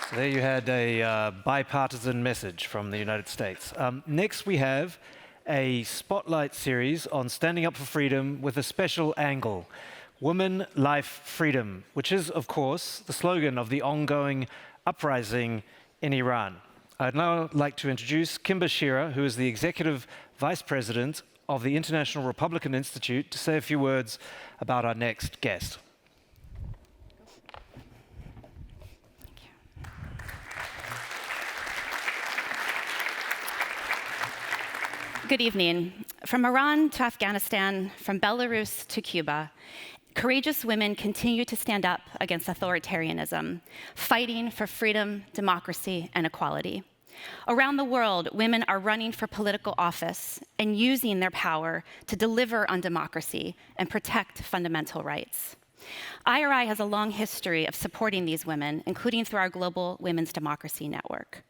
So there you had a bipartisan message from the United States. Next, we have a spotlight series on standing up for freedom with a special angle, Women, Life, Freedom, which is, of course, the slogan of the ongoing uprising in Iran. I'd now like to introduce Kimber Shearer, who is the Executive Vice President of the International Republican Institute, to say a few words about our next guest. Good evening. From Iran to Afghanistan, from Belarus to Cuba, courageous women continue to stand up against authoritarianism, fighting for freedom, democracy, and equality. Around the world, women are running for political office and using their power to deliver on democracy and protect fundamental rights. IRI has a long history of supporting these women, including through our Global Women's Democracy Network.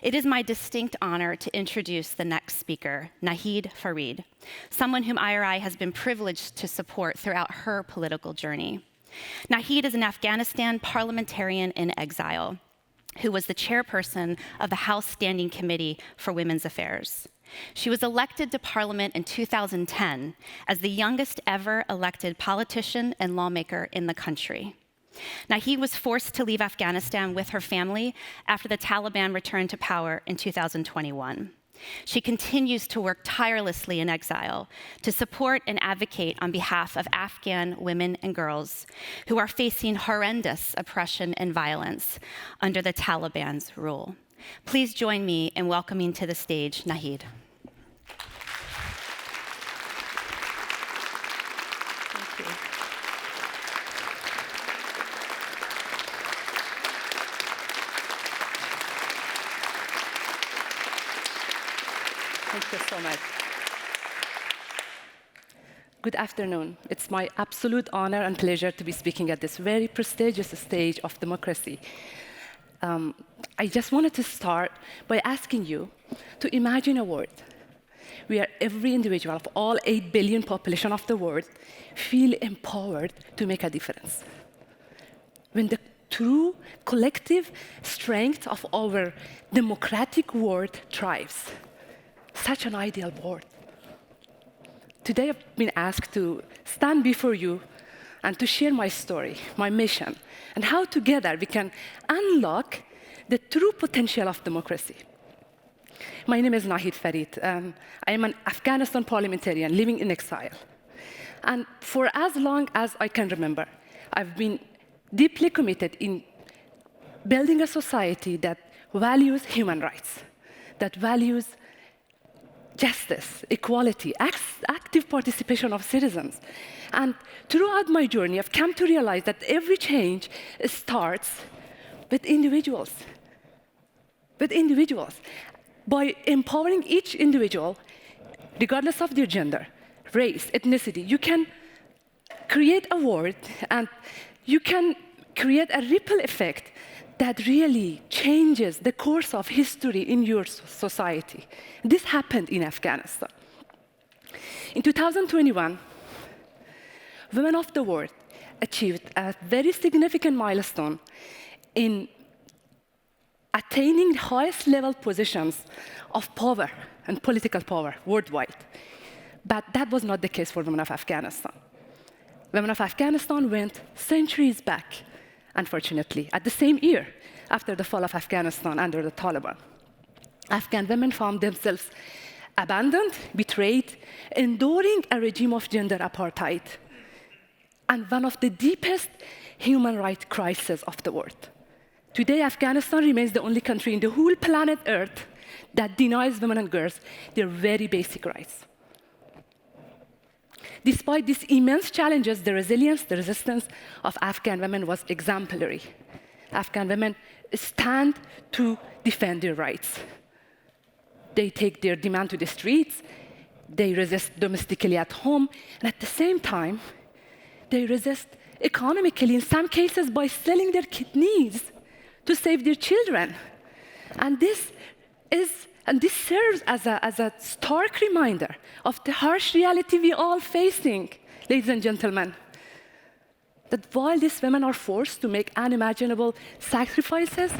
It is my distinct honor to introduce the next speaker, Naheed Farid, someone whom IRI has been privileged to support throughout her political journey. Naheed is an Afghanistan parliamentarian in exile who was the chairperson of the House Standing Committee for Women's Affairs. She was elected to parliament in 2010 as the youngest ever elected politician and lawmaker in the country. Naheed was forced to leave Afghanistan with her family after the Taliban returned to power in 2021. She continues to work tirelessly in exile to support and advocate on behalf of Afghan women and girls who are facing horrendous oppression and violence under the Taliban's rule. Please join me in welcoming to the stage Naheed. Thank you so much. Good afternoon. It's my absolute honor and pleasure to be speaking at this very prestigious stage of democracy. I just wanted to start by asking you to imagine a world where every individual of all 8 billion population of the world feel empowered to make a difference. When the true collective strength of our democratic world thrives. Such an ideal world. Today I've been asked to stand before you and to share my story, my mission, and how together we can unlock the true potential of democracy. My name is Naheed Farid. I am an Afghanistan parliamentarian living in exile. And for as long as I can remember, I've been deeply committed in building a society that values human rights, that values justice, equality, active participation of citizens. And throughout my journey, I've come to realize that every change starts with individuals. By empowering each individual, regardless of their gender, race, ethnicity, you can create a world and you can create a ripple effect that really changes the course of history in your society. This happened in Afghanistan. In 2021, women of the world achieved a very significant milestone in attaining the highest level positions of power and political power worldwide. But that was not the case for women of Afghanistan. Women of Afghanistan went centuries back, unfortunately, at the same year after the fall of Afghanistan under the Taliban. Afghan women found themselves abandoned, betrayed, enduring a regime of gender apartheid, and one of the deepest human rights crises of the world. Today, Afghanistan remains the only country in the whole planet Earth that denies women and girls their very basic rights. Despite these immense challenges, the resilience, the resistance of Afghan women was exemplary. Afghan women stand to defend their rights. They take their demand to the streets, they resist domestically at home, and at the same time, they resist economically, in some cases by selling their kidneys to save their children. And this serves as a stark reminder of the harsh reality we all facing, ladies and gentlemen. That while these women are forced to make unimaginable sacrifices,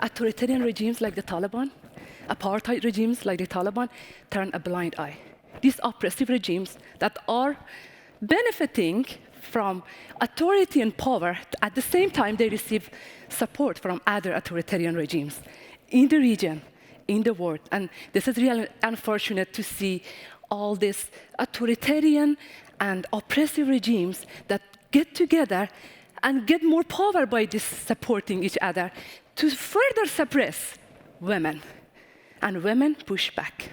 authoritarian regimes like the Taliban, apartheid regimes like the Taliban, turn a blind eye. These oppressive regimes that are benefiting from authority and power, at the same time they receive support from other authoritarian regimes in the region, in the world. And this is really unfortunate to see all these authoritarian and oppressive regimes that get together and get more power by this supporting each other to further suppress women. And women push back.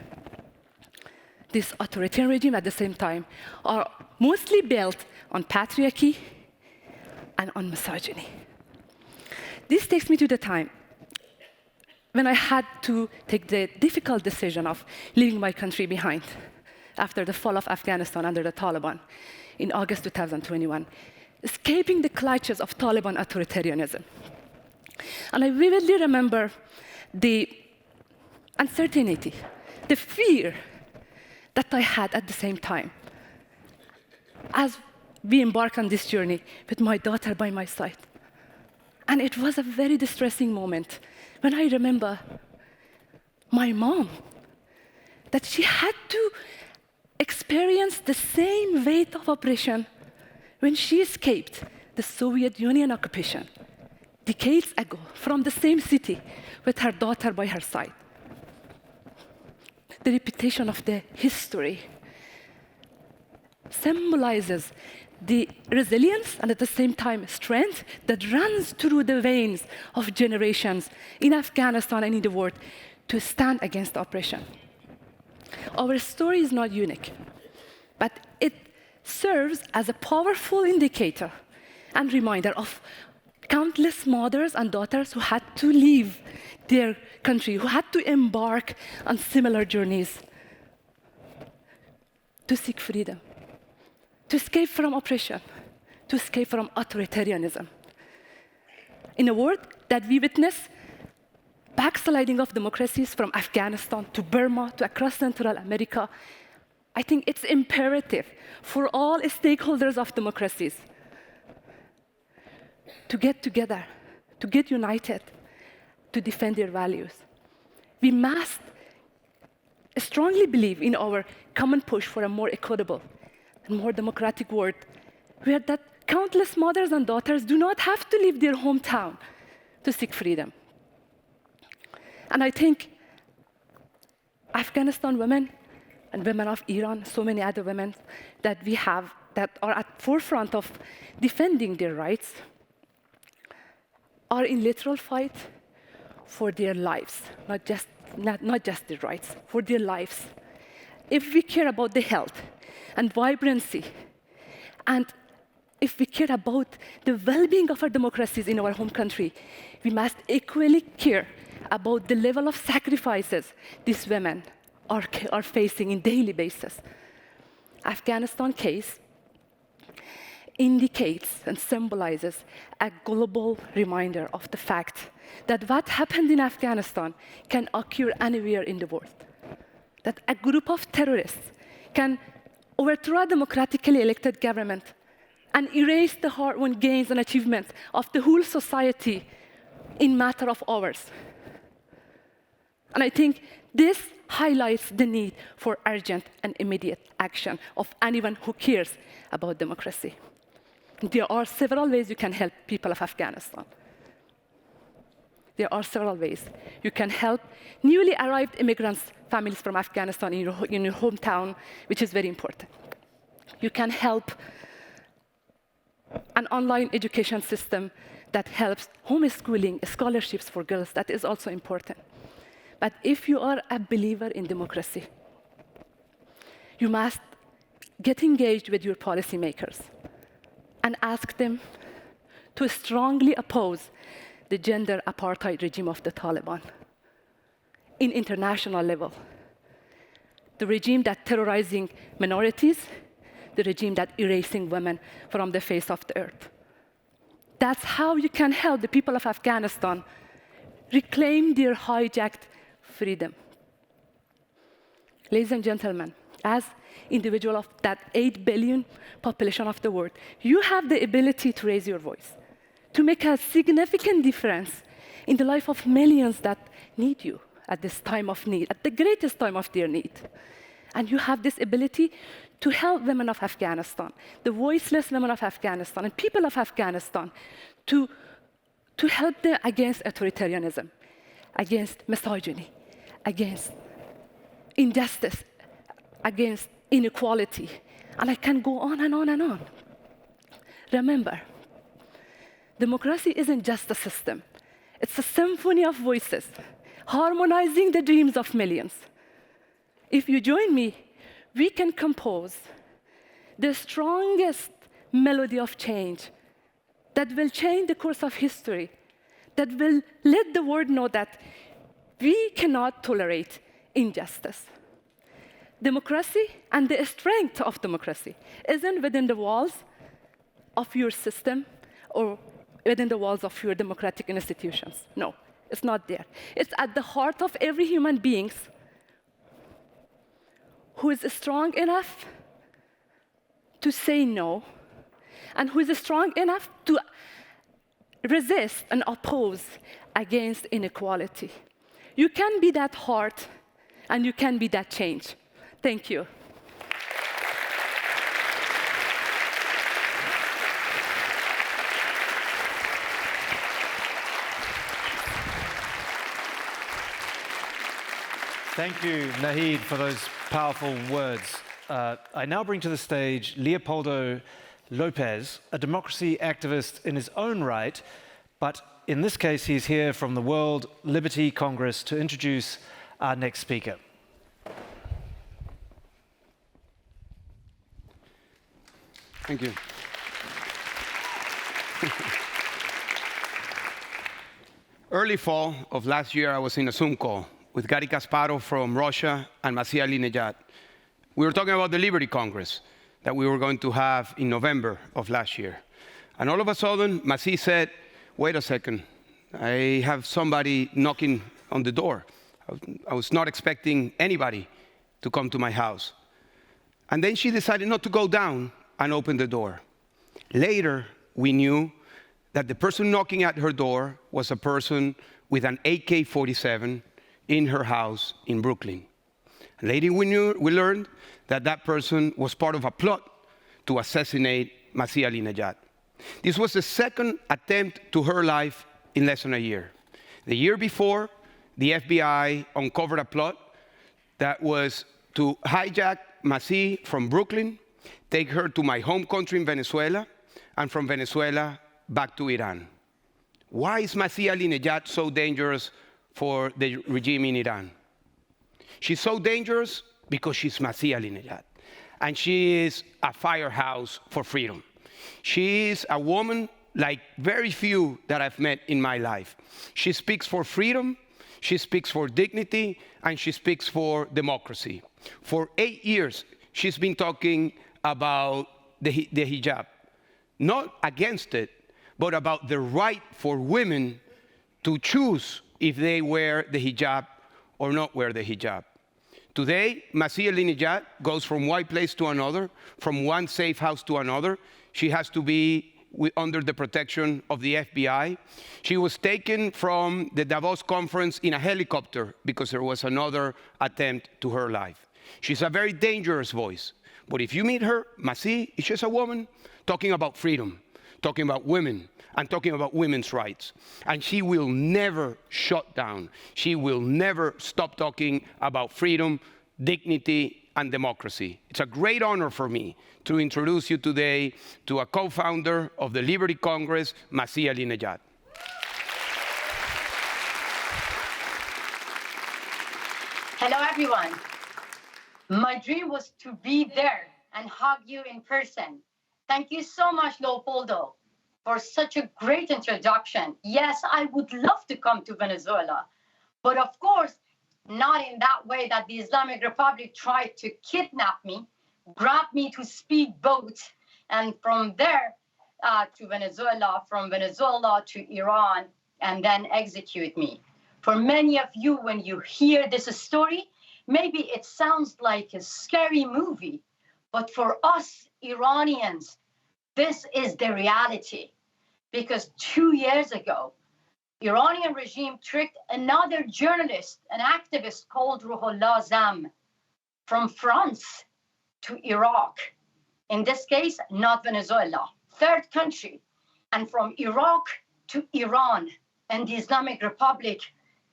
This authoritarian regime at the same time are mostly built on patriarchy and on misogyny. This takes me to the time when I had to take the difficult decision of leaving my country behind after the fall of Afghanistan under the Taliban in August 2021, escaping the clutches of Taliban authoritarianism. And I vividly remember the uncertainty, the fear that I had at the same time as we embark on this journey with my daughter by my side. And it was a very distressing moment when I remember my mom, that she had to experience the same weight of oppression when she escaped the Soviet Union occupation decades ago from the same city with her daughter by her side. The repetition of the history symbolizes the resilience and at the same time strength that runs through the veins of generations in Afghanistan and in the world to stand against oppression. Our story is not unique, but it serves as a powerful indicator and reminder of countless mothers and daughters who had to leave their country, who had to embark on similar journeys to seek freedom, to escape from oppression, to escape from authoritarianism. In a world that we witness backsliding of democracies from Afghanistan to Burma to across Central America, I think it's imperative for all stakeholders of democracies to get together, to get united, to defend their values. We must strongly believe in our common push for a more equitable and more democratic world, where that countless mothers and daughters do not have to leave their hometown to seek freedom. And I think Afghanistan women and women of Iran, so many other women that we have that are at forefront of defending their rights, are in literal fight for their lives, not just their rights, for their lives. If we care about the health and vibrancy, and if we care about the well-being of our democracies in our home country, we must equally care about the level of sacrifices these women are facing on a daily basis. Afghanistan case indicates and symbolizes a global reminder of the fact that what happened in Afghanistan can occur anywhere in the world. That a group of terrorists can overthrow a democratically elected government and erase the hard-won gains and achievements of the whole society in a matter of hours. And I think this highlights the need for urgent and immediate action of anyone who cares about democracy. There are several ways you can help people of Afghanistan. There are several ways. You can help newly arrived immigrants, families from Afghanistan in your hometown, which is very important. You can help an online education system that helps homeschooling, scholarships for girls. That is also important. But if you are a believer in democracy, you must get engaged with your policymakers and ask them to strongly oppose the gender apartheid regime of the Taliban in international level. The regime that terrorizing minorities, the regime that erasing women from the face of the earth. That's how you can help the people of Afghanistan reclaim their hijacked freedom. Ladies and gentlemen, as individual of that 8 billion population of the world, you have the ability to raise your voice, to make a significant difference in the life of millions that need you at this time of need, at the greatest time of their need. And you have this ability to help women of Afghanistan, the voiceless women of Afghanistan, and people of Afghanistan, to help them against authoritarianism, against misogyny, against injustice, against inequality. And I can go on and on and on. Remember, democracy isn't just a system. It's a symphony of voices, harmonizing the dreams of millions. If you join me, we can compose the strongest melody of change that will change the course of history, that will let the world know that we cannot tolerate injustice. Democracy and the strength of democracy isn't within the walls of your system or within the walls of your democratic institutions. No, it's not there. It's at the heart of every human being who is strong enough to say no, and who is strong enough to resist and oppose against inequality. You can be that heart, and you can be that change. Thank you. Thank you, Naheed, for those powerful words. I now bring to the stage Leopoldo Lopez, a democracy activist in his own right, but in this case, he's here from the World Liberty Congress to introduce our next speaker. Thank you. Early fall of last year, I was in a Zoom call with Garry Kasparov from Russia and Masih Alinejad. We were talking about the Liberty Congress that we were going to have in November of last year. And all of a sudden, Masih said, wait a second, I have somebody knocking on the door. I was not expecting anybody to come to my house. And then she decided not to go down and open the door. Later, we knew that the person knocking at her door was a person with an AK-47 in her house in Brooklyn. Later, we learned that that person was part of a plot to assassinate Masih Alinejad. This was the second attempt to her life in less than a year. The year before, the FBI uncovered a plot that was to hijack Masih from Brooklyn, take her to my home country in Venezuela, and from Venezuela back to Iran. Why is Masih Alinejad so dangerous for the regime in Iran? She's so dangerous because she's Masih Alinejad, and she is a firehouse for freedom. She is a woman like very few that I've met in my life. She speaks for freedom, she speaks for dignity, and she speaks for democracy. For 8 years, she's been talking about the hijab, not against it, but about the right for women to choose if they wear the hijab or not wear the hijab. Today, Masih Alinejad goes from one place to another, from one safe house to another. She has to be under the protection of the FBI. She was taken from the Davos conference in a helicopter because there was another attempt to her life. She's a very dangerous voice. But if you meet her, Masih is just a woman talking about freedom, talking about women, and talking about women's rights. And she will never shut down. She will never stop talking about freedom, dignity, and democracy. It's a great honor for me to introduce you today to a co-founder of the Liberty Congress, Masih Alinejad. Hello, everyone. My dream was to be there and hug you in person. Thank you so much, Leopoldo, for such a great introduction. Yes, I would love to come to Venezuela, but of course, not in that way that the Islamic Republic tried to kidnap me, grab me to speedboats, and from there to Venezuela, from Venezuela to Iran, and then execute me. For many of you, when you hear this story, maybe it sounds like a scary movie, but for us Iranians, this is the reality. Because 2 years ago, Iranian regime tricked another journalist, an activist called Ruhollah Zam, from France to Iraq. In this case, not Venezuela, third country, and from Iraq to Iran, and the Islamic Republic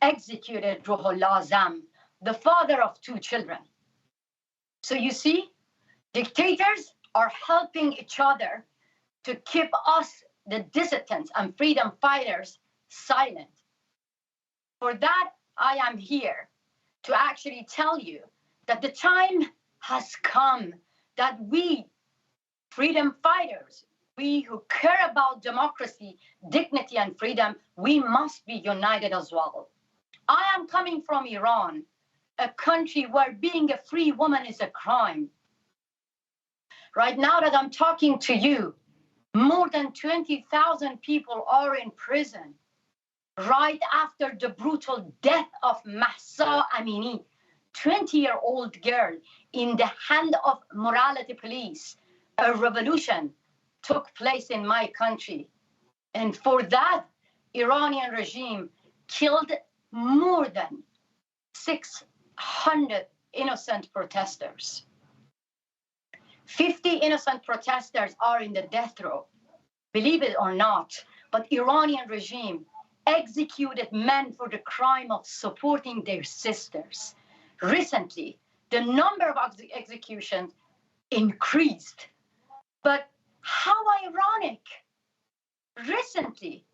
executed Ruhollah Zam, the father of 2 children. So you see, dictators are helping each other to keep us, the dissidents and freedom fighters, silent. For that, I am here to actually tell you that the time has come that we, freedom fighters, we who care about democracy, dignity, and freedom, we must be united as well. I am coming from Iran, a country where being a free woman is a crime. Right now that I'm talking to you, more than 20,000 people are in prison right after the brutal death of Mahsa Amini, 20-year-old girl, in the hand of morality police. A revolution took place in my country. And for that, Iranian regime killed more than 600 innocent protesters. 50 innocent protesters are in the death row. Believe it or not, but Iranian regime executed men for the crime of supporting their sisters. Recently, the number of executions increased. But how ironic! Recently,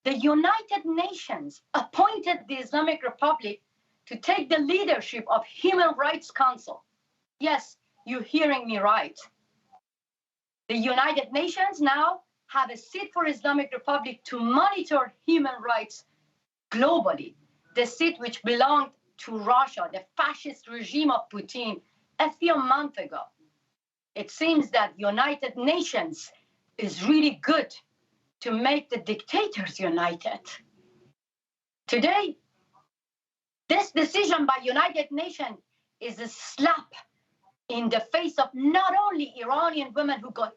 the United Nations appointed the Islamic Republic to take the leadership of Human Rights Council. Yes, you're hearing me right. The United Nations now have a seat for Islamic Republic to monitor human rights globally. The seat which belonged to Russia, the fascist regime of Putin, a few months ago. It seems that United Nations is really good to make the dictators united. Today, this decision by United Nations is a slap in the face of not only Iranian women who got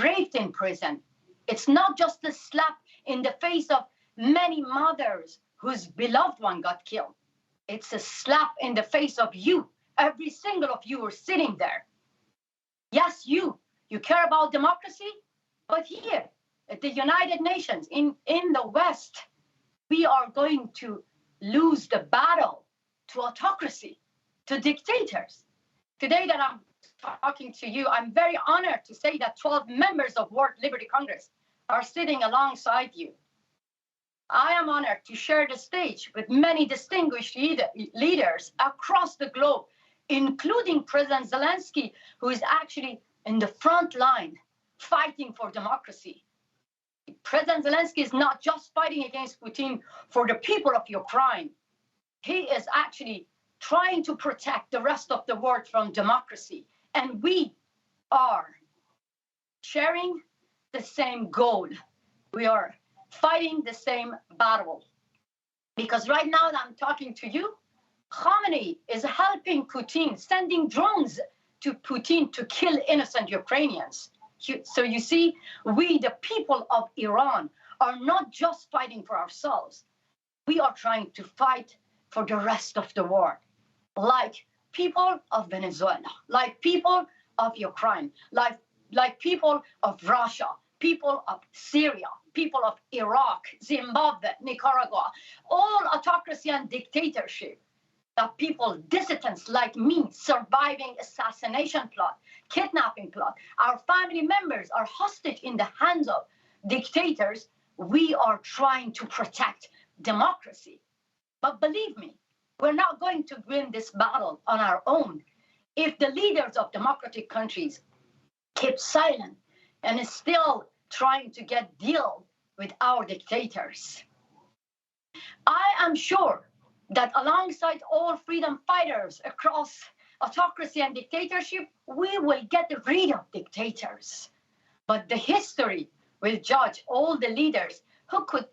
raped in prison. It's not just a slap in the face of many mothers whose beloved one got killed. It's a slap in the face of you, every single of you are sitting there. Yes, you care about democracy, but here at the United Nations, in the West, we are going to lose the battle to autocracy, to dictators. Today that I'm talking to you, I'm very honored to say that 12 members of World Liberty Congress are sitting alongside you. I am honored to share the stage with many distinguished leaders across the globe, including President Zelensky, who is actually in the front line fighting for democracy. President Zelensky is not just fighting against Putin for the people of Ukraine. He is actually trying to protect the rest of the world from democracy. And we are sharing the same goal. We are fighting the same battle. Because right now that I'm talking to you, Khamenei is helping Putin, sending drones to Putin to kill innocent Ukrainians. So you see, we, the people of Iran, are not just fighting for ourselves. We are trying to fight for the rest of the world, like people of Venezuela, like people of Ukraine, like people of Russia, people of Syria, people of Iraq, Zimbabwe, Nicaragua, all autocracy and dictatorship. That people, dissidents like me, surviving assassination plot, kidnapping plot, our family members are hostage in the hands of dictators. We are trying to protect democracy. But believe me, we're not going to win this battle on our own if the leaders of democratic countries keep silent and is still trying to get deal with our dictators. I am sure that alongside all freedom fighters across autocracy and dictatorship, we will get rid of dictators. But the history will judge all the leaders who could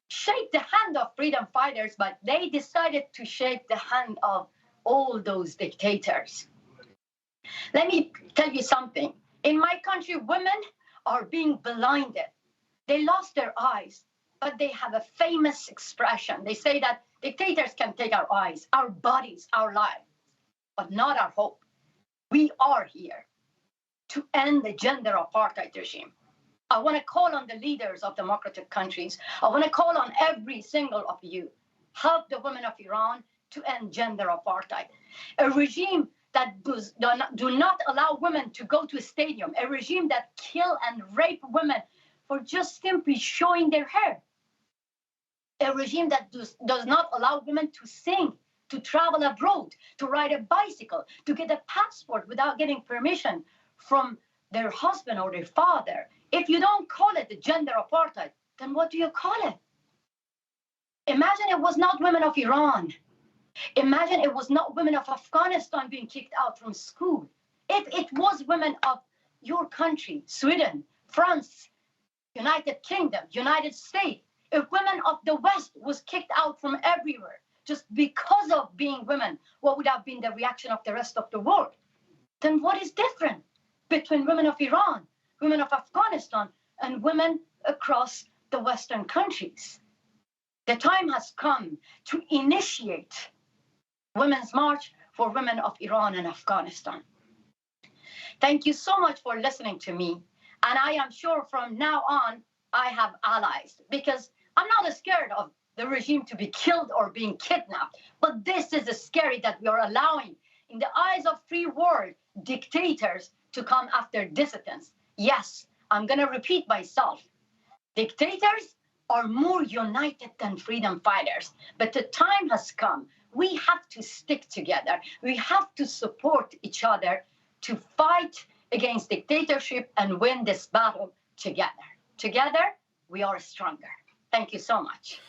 shake the hand of freedom fighters, but they decided to shake the hand of all those dictators. Let me tell you something. In my country, women are being blinded. They lost their eyes. but they have a famous expression. They say that dictators can take our eyes, our bodies, our lives, but not our hope. We are here to end the gender apartheid regime. I want to call on the leaders of democratic countries. I want to call on every single of you. Help the women of Iran to end gender apartheid. A regime that do not allow women to go to a stadium. A regime that kill and rape women for just simply showing their hair. A regime that does not allow women to sing, to travel abroad, to ride a bicycle, to get a passport without getting permission from their husband or their father. If you don't call it the gender apartheid, then what do you call it? Imagine it was not women of Iran. Imagine it was not women of Afghanistan being kicked out from school. If it was women of your country, Sweden, France, United Kingdom, United States, if women of the West was kicked out from everywhere just because of being women, what would have been the reaction of the rest of the world? Then what is different between women of Iran, women of Afghanistan, and women across the Western countries? The time has come to initiate Women's March for women of Iran and Afghanistan. Thank you so much for listening to me. And I am sure from now on, I have allies, because I'm not scared of the regime to be killed or being kidnapped. But this is scary that we are allowing, in the eyes of free world, dictators to come after dissidents. Yes, I'm going to repeat myself. Dictators are more united than freedom fighters. But the time has come. We have to stick together. We have to support each other to fight against dictatorship and win this battle together. Together, we are stronger. Thank you so much.